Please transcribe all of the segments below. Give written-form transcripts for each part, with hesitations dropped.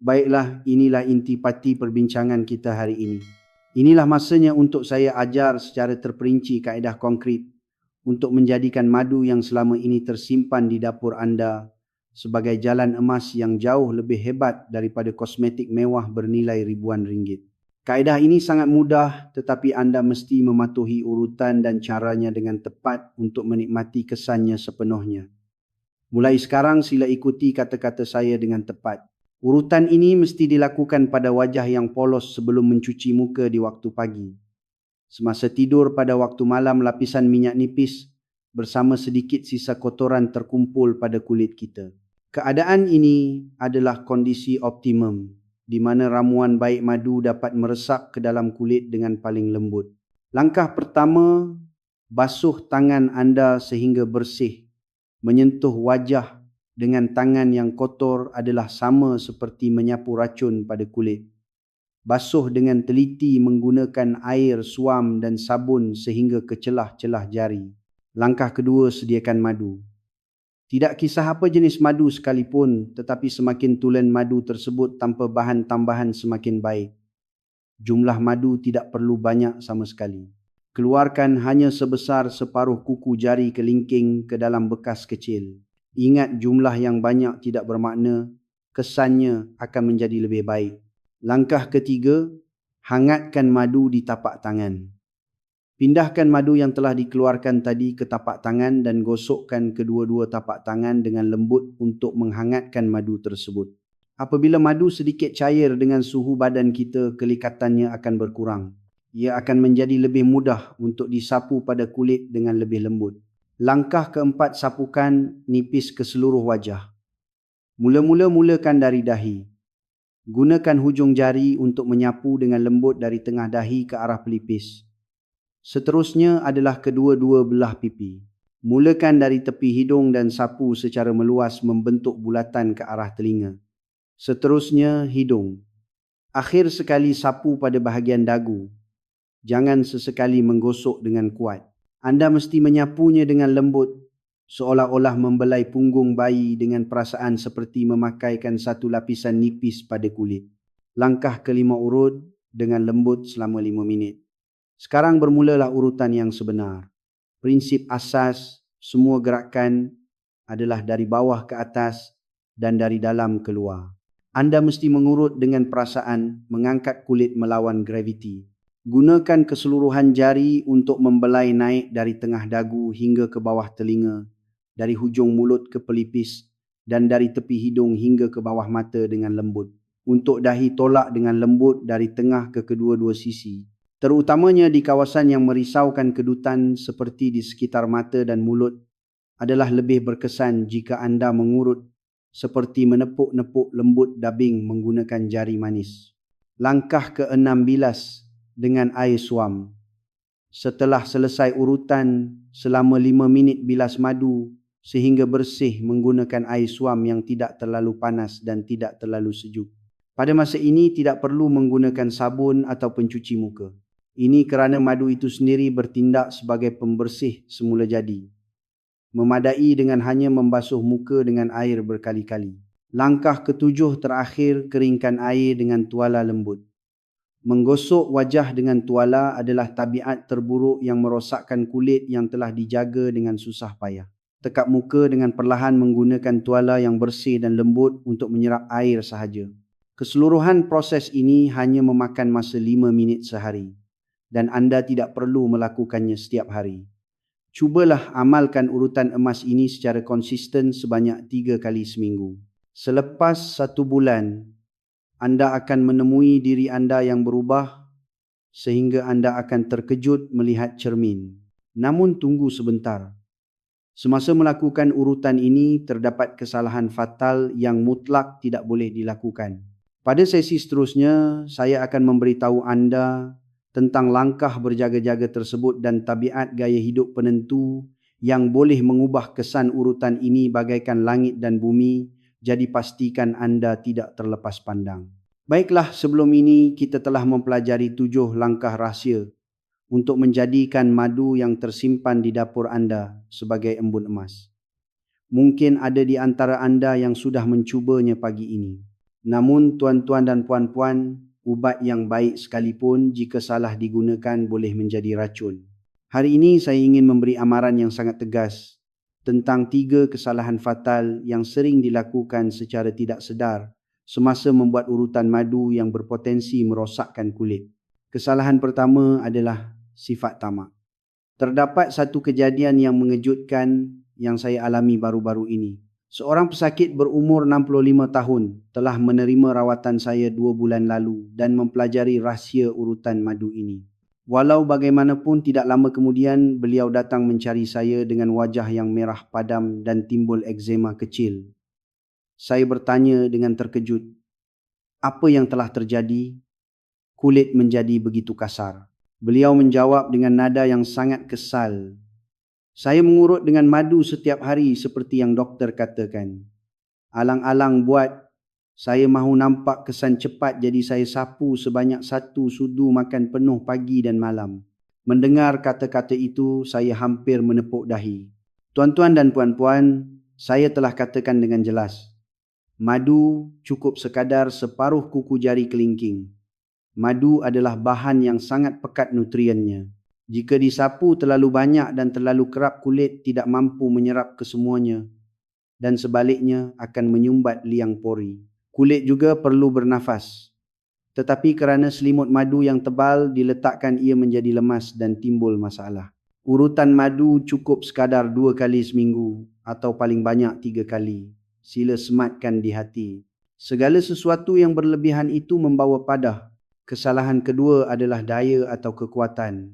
Baiklah, inilah intipati perbincangan kita hari ini. Inilah masanya untuk saya ajar secara terperinci kaedah konkret untuk menjadikan madu yang selama ini tersimpan di dapur anda sebagai jalan emas yang jauh lebih hebat daripada kosmetik mewah bernilai ribuan ringgit. Kaedah ini sangat mudah, tetapi anda mesti mematuhi urutan dan caranya dengan tepat untuk menikmati kesannya sepenuhnya. Mulai sekarang sila ikuti kata-kata saya dengan tepat. Urutan ini mesti dilakukan pada wajah yang polos sebelum mencuci muka di waktu pagi. Semasa tidur pada waktu malam, lapisan minyak nipis bersama sedikit sisa kotoran terkumpul pada kulit kita. Keadaan ini adalah kondisi optimum di mana ramuan baik madu dapat meresap ke dalam kulit dengan paling lembut. Langkah pertama, basuh tangan anda sehingga bersih. Menyentuh wajah dengan tangan yang kotor adalah sama seperti menyapu racun pada kulit. Basuh dengan teliti menggunakan air, suam dan sabun sehingga ke celah-celah jari. Langkah kedua, sediakan madu. Tidak kisah apa jenis madu sekalipun, tetapi semakin tulen madu tersebut tanpa bahan tambahan semakin baik. Jumlah madu tidak perlu banyak sama sekali. Keluarkan hanya sebesar separuh kuku jari kelingking ke dalam bekas kecil. Ingat, jumlah yang banyak tidak bermakna, kesannya akan menjadi lebih baik. Langkah ketiga, hangatkan madu di tapak tangan. Pindahkan madu yang telah dikeluarkan tadi ke tapak tangan dan gosokkan kedua-dua tapak tangan dengan lembut untuk menghangatkan madu tersebut. Apabila madu sedikit cair dengan suhu badan kita, kelikatannya akan berkurang. Ia akan menjadi lebih mudah untuk disapu pada kulit dengan lebih lembut. Langkah keempat, sapukan nipis ke seluruh wajah. Mulakan dari dahi. Gunakan hujung jari untuk menyapu dengan lembut dari tengah dahi ke arah pelipis. Seterusnya adalah kedua-dua belah pipi. Mulakan dari tepi hidung dan sapu secara meluas membentuk bulatan ke arah telinga. Seterusnya hidung. Akhir sekali sapu pada bahagian dagu. Jangan sesekali menggosok dengan kuat. Anda mesti menyapunya dengan lembut, seolah-olah membelai punggung bayi dengan perasaan seperti memakaikan satu lapisan nipis pada kulit. Langkah kelima, urut dengan lembut selama 5 minit. Sekarang bermulalah urutan yang sebenar. Prinsip asas semua gerakan adalah dari bawah ke atas dan dari dalam keluar. Anda mesti mengurut dengan perasaan, mengangkat kulit melawan graviti. Gunakan keseluruhan jari untuk membelai naik dari tengah dagu hingga ke bawah telinga, dari hujung mulut ke pelipis dan dari tepi hidung hingga ke bawah mata dengan lembut. Untuk dahi, tolak dengan lembut dari tengah ke kedua-dua sisi. Terutamanya di kawasan yang merisaukan kedutan seperti di sekitar mata dan mulut adalah lebih berkesan jika anda mengurut seperti menepuk-nepuk lembut dabing menggunakan jari manis. Langkah ke-6, bilas dengan air suam. Setelah selesai urutan, selama 5 minit bilas madu sehingga bersih menggunakan air suam yang tidak terlalu panas dan tidak terlalu sejuk. Pada masa ini tidak perlu menggunakan sabun atau pencuci muka. Ini kerana madu itu sendiri bertindak sebagai pembersih semula jadi. Memadai dengan hanya membasuh muka dengan air berkali-kali. Langkah ke-7 terakhir, keringkan air dengan tuala lembut. Menggosok wajah dengan tuala adalah tabiat terburuk yang merosakkan kulit yang telah dijaga dengan susah payah. Tekap muka dengan perlahan menggunakan tuala yang bersih dan lembut untuk menyerap air sahaja. Keseluruhan proses ini hanya memakan masa 5 minit sehari dan anda tidak perlu melakukannya setiap hari. Cubalah amalkan urutan emas ini secara konsisten sebanyak 3 kali seminggu. Selepas 1 bulan, anda akan menemui diri anda yang berubah sehingga anda akan terkejut melihat cermin. Namun tunggu sebentar. Semasa melakukan urutan ini, terdapat kesalahan fatal yang mutlak tidak boleh dilakukan. Pada sesi seterusnya, saya akan memberitahu anda tentang langkah berjaga-jaga tersebut dan tabiat gaya hidup penentu yang boleh mengubah kesan urutan ini bagaikan langit dan bumi, jadi pastikan anda tidak terlepas pandang. Baiklah, sebelum ini kita telah mempelajari 7 langkah rahsia untuk menjadikan madu yang tersimpan di dapur anda sebagai embun emas. Mungkin ada di antara anda yang sudah mencubanya pagi ini. Namun tuan-tuan dan puan-puan, ubat yang baik sekalipun jika salah digunakan boleh menjadi racun. Hari ini saya ingin memberi amaran yang sangat tegas tentang 3 kesalahan fatal yang sering dilakukan secara tidak sedar semasa membuat urutan madu yang berpotensi merosakkan kulit. Kesalahan pertama adalah sifat tamak. Terdapat satu kejadian yang mengejutkan yang saya alami baru-baru ini. Seorang pesakit berumur 65 tahun telah menerima rawatan saya 2 bulan lalu dan mempelajari rahsia urutan madu ini. Walau bagaimanapun tidak lama kemudian beliau datang mencari saya dengan wajah yang merah padam dan timbul eksema kecil. Saya bertanya dengan terkejut, apa yang telah terjadi? Kulit menjadi begitu kasar. Beliau menjawab dengan nada yang sangat kesal. Saya mengurut dengan madu setiap hari seperti yang doktor katakan. Alang-alang buat saya mahu nampak kesan cepat jadi saya sapu sebanyak 1 sudu makan penuh pagi dan malam. Mendengar kata-kata itu saya hampir menepuk dahi. Tuan-tuan dan puan-puan, saya telah katakan dengan jelas. Madu cukup sekadar separuh kuku jari kelingking. Madu adalah bahan yang sangat pekat nutriennya. Jika disapu terlalu banyak dan terlalu kerap, kulit tidak mampu menyerap kesemuanya dan sebaliknya akan menyumbat liang pori. Kulit juga perlu bernafas. Tetapi kerana selimut madu yang tebal diletakkan, ia menjadi lemas dan timbul masalah. Urutan madu cukup sekadar 2 kali seminggu atau paling banyak 3 kali. Sila sematkan di hati. Segala sesuatu yang berlebihan itu membawa padah. Kesalahan kedua adalah daya atau kekuatan.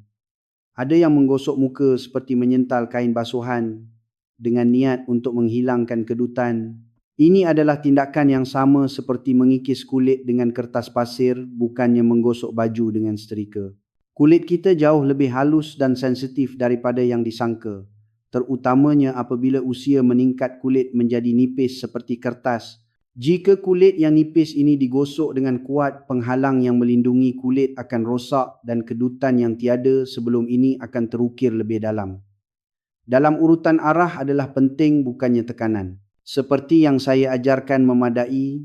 Ada yang menggosok muka seperti menyental kain basuhan dengan niat untuk menghilangkan kedutan. Ini adalah tindakan yang sama seperti mengikis kulit dengan kertas pasir, bukannya menggosok baju dengan setrika. Kulit kita jauh lebih halus dan sensitif daripada yang disangka, terutamanya apabila usia meningkat, kulit menjadi nipis seperti kertas. Jika kulit yang nipis ini digosok dengan kuat, penghalang yang melindungi kulit akan rosak dan kedutan yang tiada sebelum ini akan terukir lebih dalam. Dalam urutan arah adalah penting, bukannya tekanan. Seperti yang saya ajarkan memadai,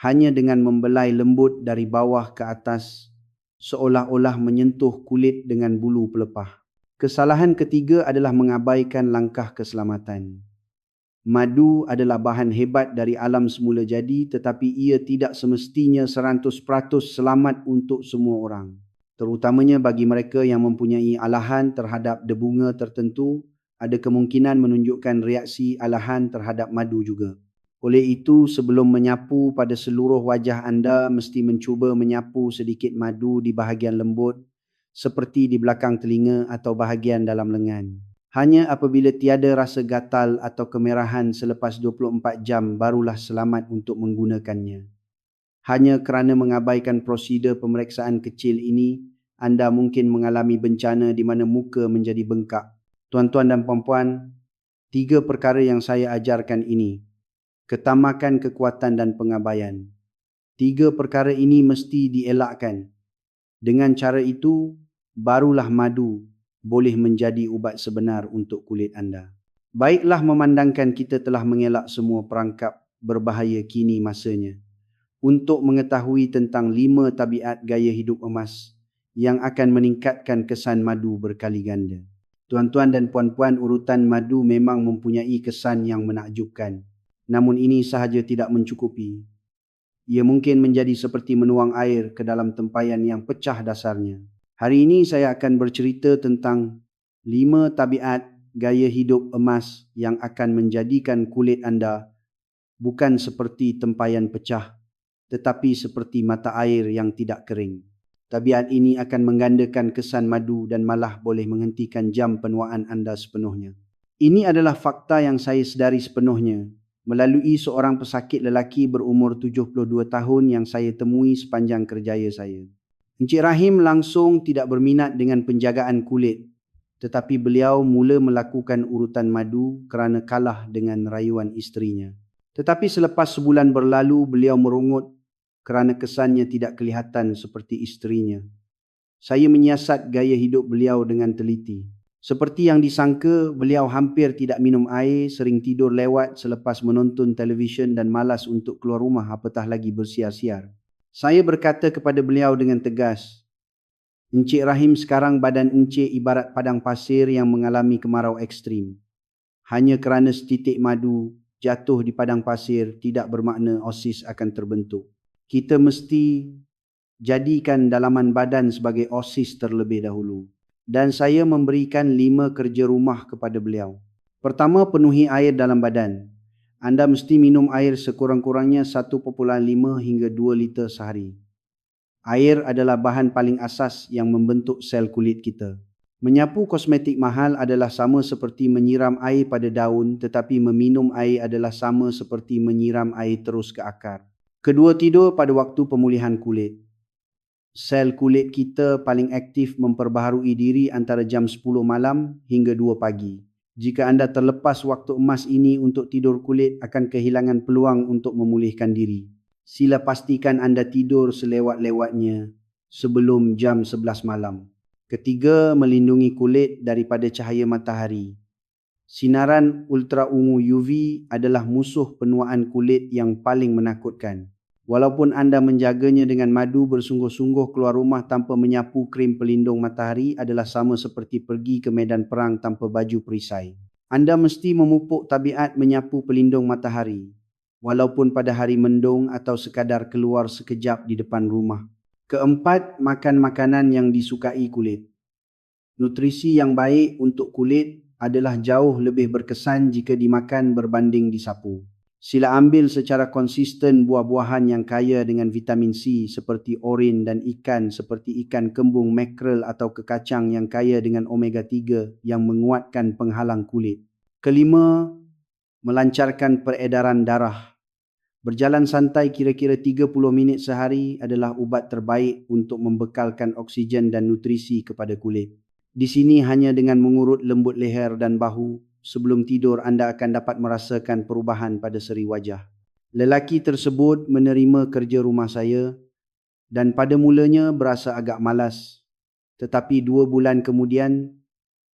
hanya dengan membelai lembut dari bawah ke atas, seolah-olah menyentuh kulit dengan bulu pelepah. Kesalahan ketiga adalah mengabaikan langkah keselamatan. Madu adalah bahan hebat dari alam semula jadi, tetapi ia tidak semestinya 100% selamat untuk semua orang. Terutamanya bagi mereka yang mempunyai alahan terhadap debunga tertentu, ada kemungkinan menunjukkan reaksi alahan terhadap madu juga. Oleh itu, sebelum menyapu pada seluruh wajah anda, mesti mencuba menyapu sedikit madu di bahagian lembut, seperti di belakang telinga atau bahagian dalam lengan. Hanya apabila tiada rasa gatal atau kemerahan selepas 24 jam barulah selamat untuk menggunakannya. Hanya kerana mengabaikan prosedur pemeriksaan kecil ini, anda mungkin mengalami bencana di mana muka menjadi bengkak. Tuan-tuan dan puan-puan, 3 perkara yang saya ajarkan ini, ketamakan, kekuatan dan pengabaian. 3 perkara ini mesti dielakkan. Dengan cara itu, barulah madu boleh menjadi ubat sebenar untuk kulit anda. Baiklah memandangkan kita telah mengelak semua perangkap berbahaya, kini masanya untuk mengetahui tentang 5 tabiat gaya hidup emas yang akan meningkatkan kesan madu berkali ganda. Tuan-tuan dan puan-puan, urutan madu memang mempunyai kesan yang menakjubkan. Namun ini sahaja tidak mencukupi. Ia mungkin menjadi seperti menuang air ke dalam tempayan yang pecah dasarnya. Hari ini saya akan bercerita tentang 5 tabiat gaya hidup emas yang akan menjadikan kulit anda bukan seperti tempayan pecah, tetapi seperti mata air yang tidak kering. Tabiat ini akan menggandakan kesan madu dan malah boleh menghentikan jam penuaan anda sepenuhnya. Ini adalah fakta yang saya sedari sepenuhnya melalui seorang pesakit lelaki berumur 72 tahun yang saya temui sepanjang kerjaya saya. Encik Rahim langsung tidak berminat dengan penjagaan kulit, tetapi beliau mula melakukan urutan madu kerana kalah dengan rayuan isterinya. Tetapi selepas sebulan berlalu, beliau merungut kerana kesannya tidak kelihatan seperti isterinya. Saya menyiasat gaya hidup beliau dengan teliti. Seperti yang disangka, beliau hampir tidak minum air, sering tidur lewat selepas menonton televisyen dan malas untuk keluar rumah apatah lagi bersiar-siar. Saya berkata kepada beliau dengan tegas, "Encik Rahim, sekarang badan encik ibarat padang pasir yang mengalami kemarau ekstrim. Hanya kerana setitik madu jatuh di padang pasir tidak bermakna osis akan terbentuk. Kita mesti jadikan dalaman badan sebagai osis terlebih dahulu." Dan saya memberikan 5 kerja rumah kepada beliau. Pertama, penuhi air dalam badan. Anda mesti minum air sekurang-kurangnya 1,5 hingga 2 liter sehari. Air adalah bahan paling asas yang membentuk sel kulit kita. Menyapu kosmetik mahal adalah sama seperti menyiram air pada daun, tetapi meminum air adalah sama seperti menyiram air terus ke akar. Kedua, tidur pada waktu pemulihan kulit. Sel kulit kita paling aktif memperbaharui diri antara jam 10 malam hingga 2 pagi. Jika anda terlepas waktu emas ini untuk tidur, kulit akan kehilangan peluang untuk memulihkan diri. Sila pastikan anda tidur selewat-lewatnya sebelum jam 11 malam. Ketiga, melindungi kulit daripada cahaya matahari. Sinaran ultraungu UV adalah musuh penuaan kulit yang paling menakutkan. Walaupun anda menjaganya dengan madu, bersungguh-sungguh keluar rumah tanpa menyapu krim pelindung matahari adalah sama seperti pergi ke medan perang tanpa baju perisai. Anda mesti memupuk tabiat menyapu pelindung matahari, walaupun pada hari mendung atau sekadar keluar sekejap di depan rumah. Keempat, makan makanan yang disukai kulit. Nutrisi yang baik untuk kulit adalah jauh lebih berkesan jika dimakan berbanding disapu. Sila ambil secara konsisten buah-buahan yang kaya dengan vitamin C seperti oren dan ikan seperti ikan kembung, makrel atau kekacang yang kaya dengan omega 3 yang menguatkan penghalang kulit. Kelima, melancarkan peredaran darah. Berjalan santai kira-kira 30 minit sehari adalah ubat terbaik untuk membekalkan oksigen dan nutrisi kepada kulit. Di sini hanya dengan mengurut lembut leher dan bahu, sebelum tidur anda akan dapat merasakan perubahan pada seri wajah. Lelaki tersebut menerima kerja rumah saya dan pada mulanya berasa agak malas. Tetapi 2 bulan kemudian,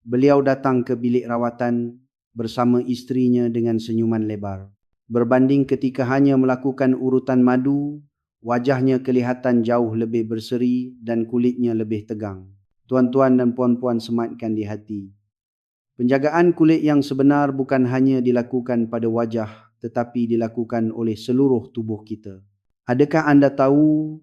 beliau datang ke bilik rawatan bersama isterinya dengan senyuman lebar. Berbanding ketika hanya melakukan urutan madu, wajahnya kelihatan jauh lebih berseri dan kulitnya lebih tegang. Tuan-tuan dan puan-puan sematkan di hati. Penjagaan kulit yang sebenar bukan hanya dilakukan pada wajah, tetapi dilakukan oleh seluruh tubuh kita. Adakah anda tahu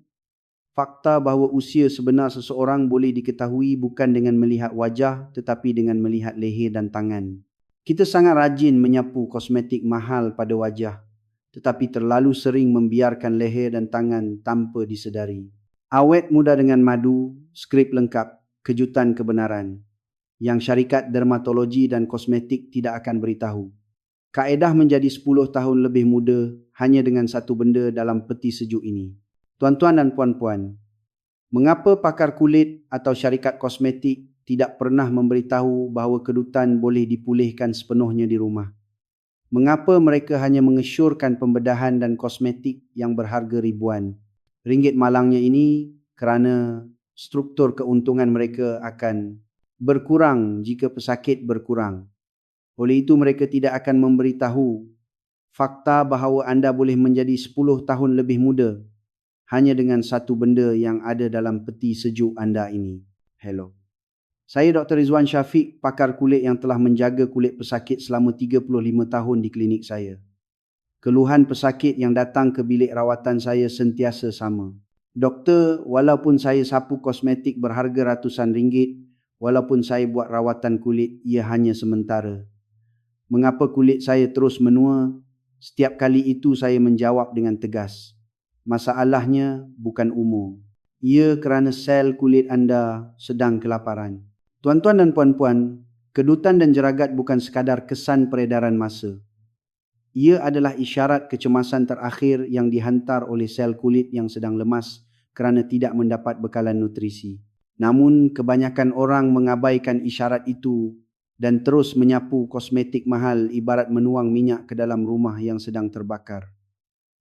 fakta bahawa usia sebenar seseorang boleh diketahui bukan dengan melihat wajah, tetapi dengan melihat leher dan tangan? Kita sangat rajin menyapu kosmetik mahal pada wajah, tetapi terlalu sering membiarkan leher dan tangan tanpa disedari. Awet muda dengan madu, skrip lengkap, kejutan kebenaran yang syarikat dermatologi dan kosmetik tidak akan beritahu. Kaedah menjadi 10 tahun lebih muda hanya dengan satu benda dalam peti sejuk ini. Tuan-tuan dan puan-puan, mengapa pakar kulit atau syarikat kosmetik tidak pernah memberitahu bahawa kedutan boleh dipulihkan sepenuhnya di rumah? Mengapa mereka hanya mengesyorkan pembedahan dan kosmetik yang berharga ribuan ringgit malangnya ini kerana struktur keuntungan mereka akan berkurang jika pesakit berkurang. Oleh itu mereka tidak akan memberitahu fakta bahawa anda boleh menjadi 10 tahun lebih muda hanya dengan satu benda yang ada dalam peti sejuk anda ini. Hello. Saya Dr. Rizwan Syafiq, pakar kulit yang telah menjaga kulit pesakit selama 35 tahun di klinik saya. Keluhan pesakit yang datang ke bilik rawatan saya sentiasa sama. Doktor, walaupun saya sapu kosmetik berharga ratusan ringgit, walaupun saya buat rawatan kulit, ia hanya sementara. Mengapa kulit saya terus menua? Setiap kali itu saya menjawab dengan tegas. Masalahnya bukan umur. Ia kerana sel kulit anda sedang kelaparan. Tuan-tuan dan puan-puan, kedutan dan jeragat bukan sekadar kesan peredaran masa. Ia adalah isyarat kecemasan terakhir yang dihantar oleh sel kulit yang sedang lemas kerana tidak mendapat bekalan nutrisi. Namun kebanyakan orang mengabaikan isyarat itu dan terus menyapu kosmetik mahal ibarat menuang minyak ke dalam rumah yang sedang terbakar.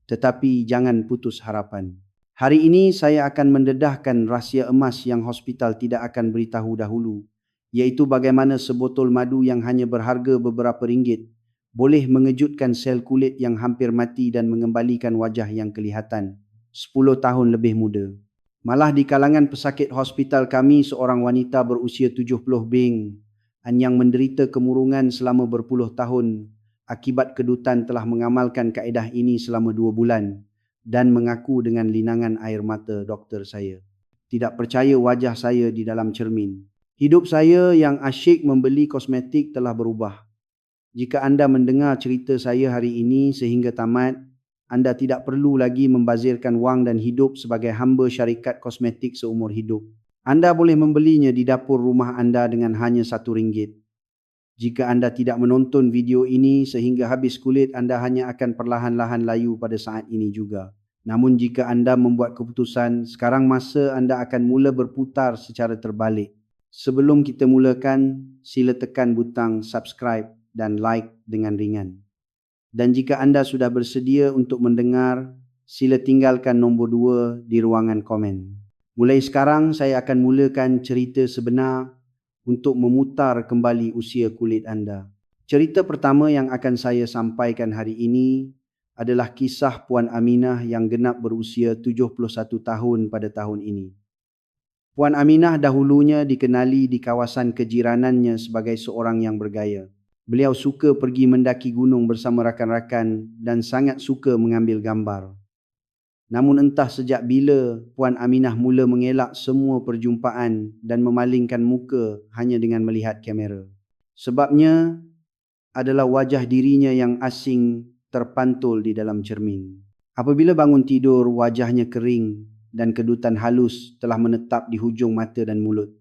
Tetapi jangan putus harapan. Hari ini saya akan mendedahkan rahsia emas yang hospital tidak akan beritahu dahulu, iaitu bagaimana sebotol madu yang hanya berharga beberapa ringgit boleh mengejutkan sel kulit yang hampir mati dan mengembalikan wajah yang kelihatan 10 tahun lebih muda. Malah di kalangan pesakit hospital kami, seorang wanita berusia 70 bing yang menderita kemurungan selama berpuluh tahun akibat kedutan telah mengamalkan kaedah ini selama 2 bulan dan mengaku dengan linangan air mata, "Doktor, saya tidak percaya wajah saya di dalam cermin. Hidup saya yang asyik membeli kosmetik telah berubah." Jika anda mendengar cerita saya hari ini sehingga tamat, anda tidak perlu lagi membazirkan wang dan hidup sebagai hamba syarikat kosmetik seumur hidup. Anda boleh membelinya di dapur rumah anda dengan hanya RM1. Jika anda tidak menonton video ini sehingga habis kulit, anda hanya akan perlahan-lahan layu pada saat ini juga. Namun jika anda membuat keputusan, sekarang masa anda akan mula berputar secara terbalik. Sebelum kita mulakan, sila tekan butang subscribe dan like dengan ringan. Dan jika anda sudah bersedia untuk mendengar, sila tinggalkan nombor 2 di ruangan komen. Mulai sekarang saya akan mulakan cerita sebenar untuk memutar kembali usia kulit anda. Cerita pertama yang akan saya sampaikan hari ini adalah kisah Puan Aminah yang genap berusia 71 tahun pada tahun ini. Puan Aminah dahulunya dikenali di kawasan kejiranannya sebagai seorang yang bergaya. Beliau suka pergi mendaki gunung bersama rakan-rakan dan sangat suka mengambil gambar. Namun entah sejak bila Puan Aminah mula mengelak semua perjumpaan dan memalingkan muka hanya dengan melihat kamera. Sebabnya adalah wajah dirinya yang asing terpantul di dalam cermin. Apabila bangun tidur, wajahnya kering dan kedutan halus telah menetap di hujung mata dan mulut.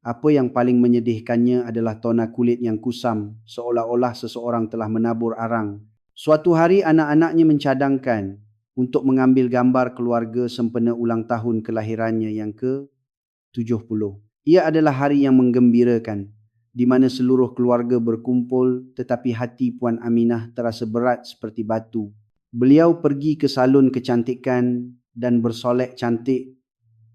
Apa yang paling menyedihkannya adalah tona kulit yang kusam, seolah-olah seseorang telah menabur arang. Suatu hari anak-anaknya mencadangkan untuk mengambil gambar keluarga sempena ulang tahun kelahirannya yang ke-70. Ia adalah hari yang menggembirakan, di mana seluruh keluarga berkumpul, tetapi hati Puan Aminah terasa berat seperti batu. Beliau pergi ke salon kecantikan dan bersolek cantik,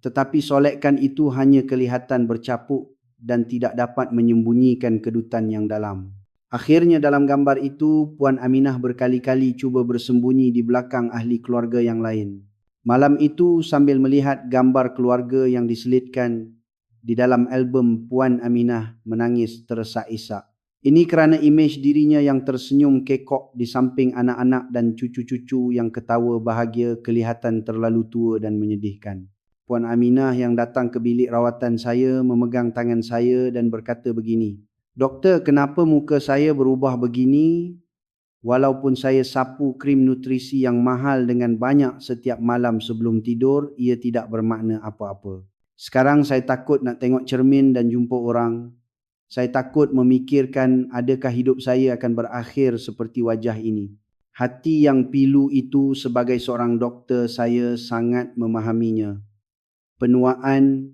tetapi solekan itu hanya kelihatan bercapuk dan tidak dapat menyembunyikan kedutan yang dalam. Akhirnya dalam gambar itu, Puan Aminah berkali-kali cuba bersembunyi di belakang ahli keluarga yang lain. Malam itu, sambil melihat gambar keluarga yang diselitkan di dalam album, Puan Aminah menangis tersesak-isak. Ini kerana imej dirinya yang tersenyum kekok di samping anak-anak dan cucu-cucu yang ketawa bahagia kelihatan terlalu tua dan menyedihkan. Puan Aminah yang datang ke bilik rawatan saya memegang tangan saya dan berkata begini, "Doktor, kenapa muka saya berubah begini? Walaupun saya sapu krim nutrisi yang mahal dengan banyak setiap malam sebelum tidur, ia tidak bermakna apa-apa. Sekarang saya takut nak tengok cermin dan jumpa orang. Saya takut memikirkan adakah hidup saya akan berakhir seperti wajah ini." Hati yang pilu itu sebagai seorang doktor, saya sangat memahaminya. Penuaan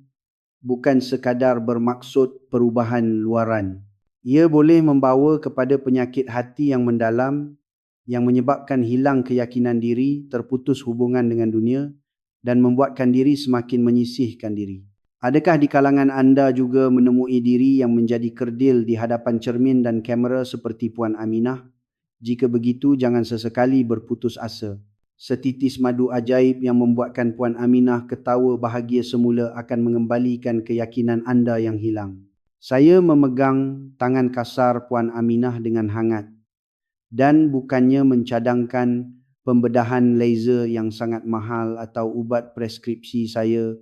bukan sekadar bermaksud perubahan luaran. Ia boleh membawa kepada penyakit hati yang mendalam yang menyebabkan hilang keyakinan diri, terputus hubungan dengan dunia dan membuatkan diri semakin menyisihkan diri. Adakah di kalangan anda juga menemui diri yang menjadi kerdil di hadapan cermin dan kamera seperti Puan Aminah? Jika begitu, jangan sesekali berputus asa. Setitis madu ajaib yang membuatkan Puan Aminah ketawa bahagia semula akan mengembalikan keyakinan anda yang hilang. Saya memegang tangan kasar Puan Aminah dengan hangat dan bukannya mencadangkan pembedahan laser yang sangat mahal atau ubat preskripsi, saya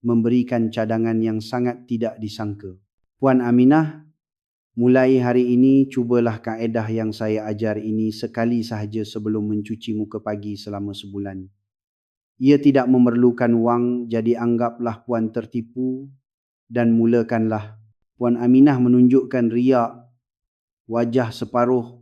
memberikan cadangan yang sangat tidak disangka. Puan Aminah, mulai hari ini cubalah kaedah yang saya ajar ini sekali sahaja sebelum mencuci muka pagi selama sebulan. Ia tidak memerlukan wang, jadi anggaplah Puan tertipu dan mulakanlah. Puan Aminah menunjukkan riak, wajah separuh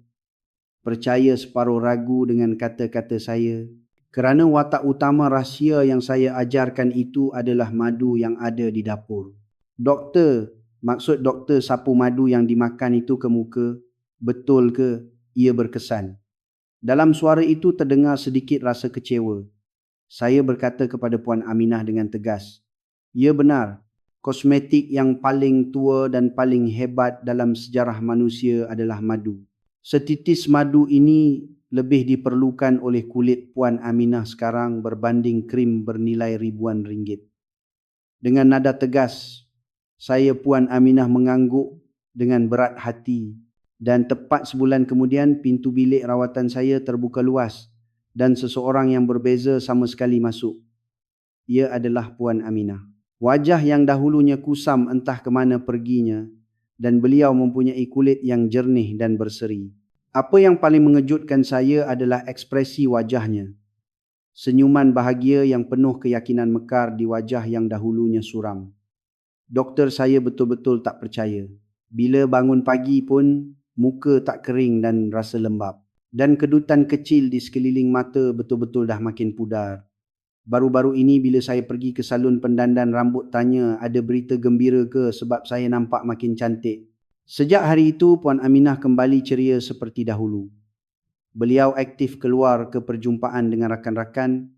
percaya separuh ragu dengan kata-kata saya. Kerana watak utama rahsia yang saya ajarkan itu adalah madu yang ada di dapur. "Doktor, maksud doktor sapu madu yang dimakan itu ke muka, betul ke?" Ia berkesan. Dalam suara itu terdengar sedikit rasa kecewa. Saya berkata kepada Puan Aminah dengan tegas, "Ya benar, Kosmetik yang paling tua dan paling hebat dalam sejarah manusia adalah madu. Setitis madu ini lebih diperlukan oleh kulit Puan Aminah sekarang berbanding krim bernilai ribuan ringgit. Dengan nada tegas, saya Puan Aminah mengangguk dengan berat hati dan tepat sebulan kemudian pintu bilik rawatan saya terbuka luas dan seseorang yang berbeza sama sekali masuk. Ia adalah Puan Aminah. Wajah yang dahulunya kusam entah ke mana perginya dan beliau mempunyai kulit yang jernih dan berseri. Apa yang paling mengejutkan saya adalah ekspresi wajahnya. Senyuman bahagia yang penuh keyakinan mekar di wajah yang dahulunya suram. Doktor saya betul-betul tak percaya. Bila bangun pagi pun, muka tak kering dan rasa lembab. Dan kedutan kecil di sekeliling mata betul-betul dah makin pudar. Baru-baru ini bila saya pergi ke salon pendandan rambut tanya ada berita gembira ke sebab saya nampak makin cantik. Sejak hari itu Puan Aminah kembali ceria seperti dahulu. Beliau aktif keluar ke perjumpaan dengan rakan-rakan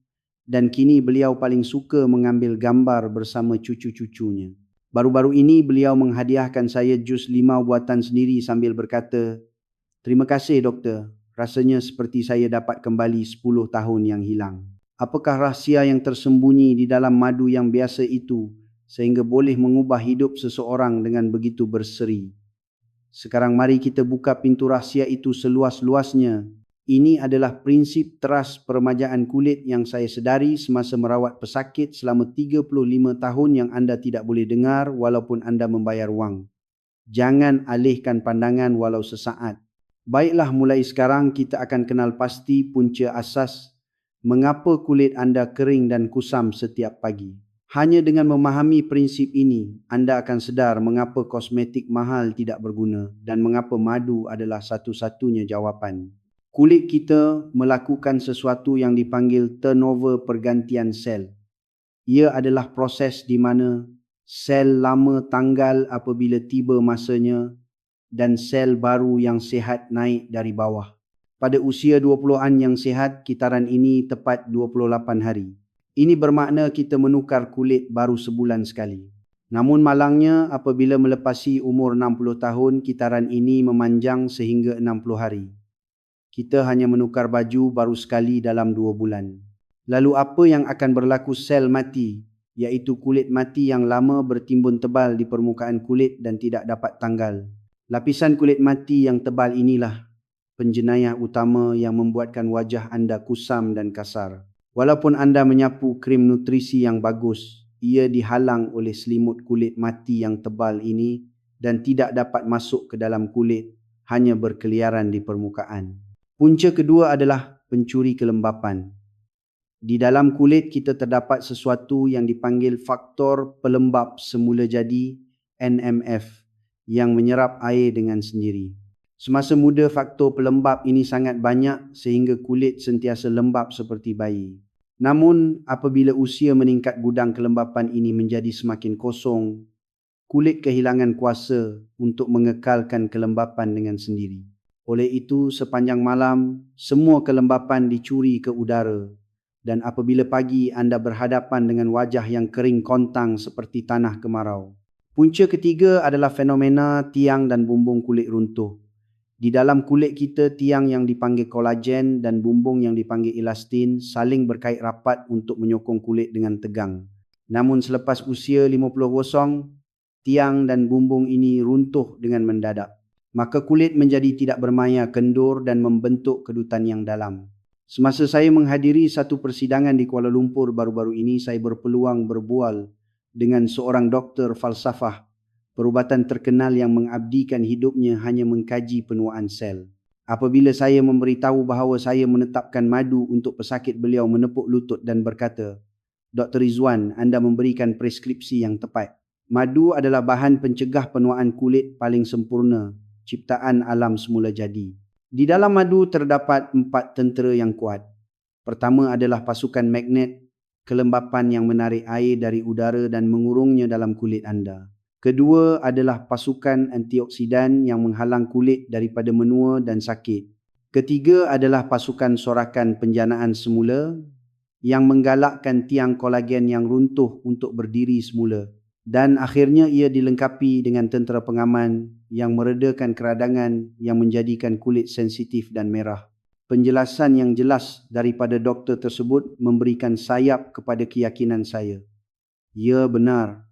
dan kini beliau paling suka mengambil gambar bersama cucu-cucunya. Baru-baru ini beliau menghadiahkan saya jus limau buatan sendiri sambil berkata, "Terima kasih doktor, rasanya seperti saya dapat kembali 10 tahun yang hilang." Apakah rahsia yang tersembunyi di dalam madu yang biasa itu sehingga boleh mengubah hidup seseorang dengan begitu berseri? Sekarang mari kita buka pintu rahsia itu seluas-luasnya. Ini adalah prinsip teras peremajaan kulit yang saya sedari semasa merawat pesakit selama 35 tahun yang anda tidak boleh dengar walaupun anda membayar wang. Jangan alihkan pandangan walau sesaat. Baiklah, mulai sekarang kita akan kenal pasti punca asas mengapa kulit anda kering dan kusam setiap pagi. Hanya dengan memahami prinsip ini, anda akan sedar mengapa kosmetik mahal tidak berguna dan mengapa madu adalah satu-satunya jawapan. Kulit kita melakukan sesuatu yang dipanggil turnover pergantian sel. Ia adalah proses di mana sel lama tanggal apabila tiba masanya dan sel baru yang sihat naik dari bawah. Pada usia 20-an yang sihat, kitaran ini tepat 28 hari. Ini bermakna kita menukar kulit baru sebulan sekali. Namun malangnya apabila melepasi umur 60 tahun, kitaran ini memanjang sehingga 60 hari. Kita hanya menukar baju baru sekali dalam 2 bulan. Lalu apa yang akan berlaku sel mati, iaitu kulit mati yang lama bertimbun tebal di permukaan kulit dan tidak dapat tanggal. Lapisan kulit mati yang tebal inilah penjenayah utama yang membuatkan wajah anda kusam dan kasar. Walaupun anda menyapu krim nutrisi yang bagus, ia dihalang oleh selimut kulit mati yang tebal ini dan tidak dapat masuk ke dalam kulit, hanya berkeliaran di permukaan. Punca kedua adalah pencuri kelembapan. Di dalam kulit kita terdapat sesuatu yang dipanggil faktor pelembab semula jadi NMF yang menyerap air dengan sendiri. Semasa muda faktor pelembab ini sangat banyak sehingga kulit sentiasa lembab seperti bayi. Namun apabila usia meningkat, gudang kelembapan ini menjadi semakin kosong. Kulit kehilangan kuasa untuk mengekalkan kelembapan dengan sendiri. Oleh itu sepanjang malam semua kelembapan dicuri ke udara dan apabila pagi anda berhadapan dengan wajah yang kering kontang seperti tanah kemarau. Punca ketiga adalah fenomena tiang dan bumbung kulit runtuh. Di dalam kulit kita, tiang yang dipanggil kolagen dan bumbung yang dipanggil elastin saling berkait rapat untuk menyokong kulit dengan tegang. Namun selepas usia 50 kosong, tiang dan bumbung ini runtuh dengan mendadak. Maka kulit menjadi tidak bermaya, kendur dan membentuk kedutan yang dalam. Semasa saya menghadiri satu persidangan di Kuala Lumpur baru-baru ini, saya berpeluang berbual dengan seorang doktor falsafah perubatan terkenal yang mengabdikan hidupnya hanya mengkaji penuaan sel. Apabila saya memberitahu bahawa saya menetapkan madu untuk pesakit, beliau menepuk lutut dan berkata, "Dr. Rizwan, anda memberikan preskripsi yang tepat. Madu adalah bahan pencegah penuaan kulit paling sempurna, ciptaan alam semula jadi. Di dalam madu terdapat 4 tentera yang kuat. Pertama adalah pasukan magnet, kelembapan yang menarik air dari udara dan mengurungnya dalam kulit anda. Kedua adalah pasukan antioksidan yang menghalang kulit daripada menua dan sakit. Ketiga adalah pasukan sorakan penjanaan semula yang menggalakkan tiang kolagen yang runtuh untuk berdiri semula. Dan akhirnya ia dilengkapi dengan tentera pengaman yang meredakan keradangan yang menjadikan kulit sensitif dan merah. Penjelasan yang jelas daripada doktor tersebut memberikan sayap kepada keyakinan saya. Ya benar,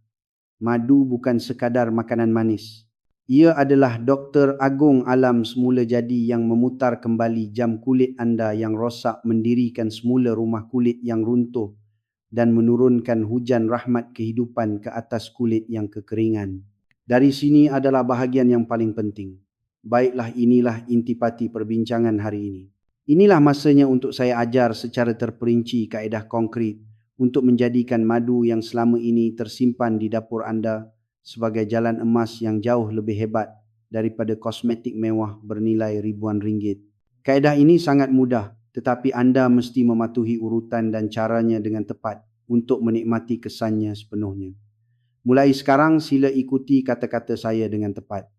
madu bukan sekadar makanan manis. Ia adalah doktor agung alam semula jadi yang memutar kembali jam kulit anda yang rosak, mendirikan semula rumah kulit yang runtuh dan menurunkan hujan rahmat kehidupan ke atas kulit yang kekeringan. Dari sini adalah bahagian yang paling penting. Baiklah, inilah intipati perbincangan hari ini. Inilah masanya untuk saya ajar secara terperinci kaedah konkret untuk menjadikan madu yang selama ini tersimpan di dapur anda sebagai jalan emas yang jauh lebih hebat daripada kosmetik mewah bernilai ribuan ringgit. Kaedah ini sangat mudah, tetapi anda mesti mematuhi urutan dan caranya dengan tepat untuk menikmati kesannya sepenuhnya. Mulai sekarang sila ikuti kata-kata saya dengan tepat.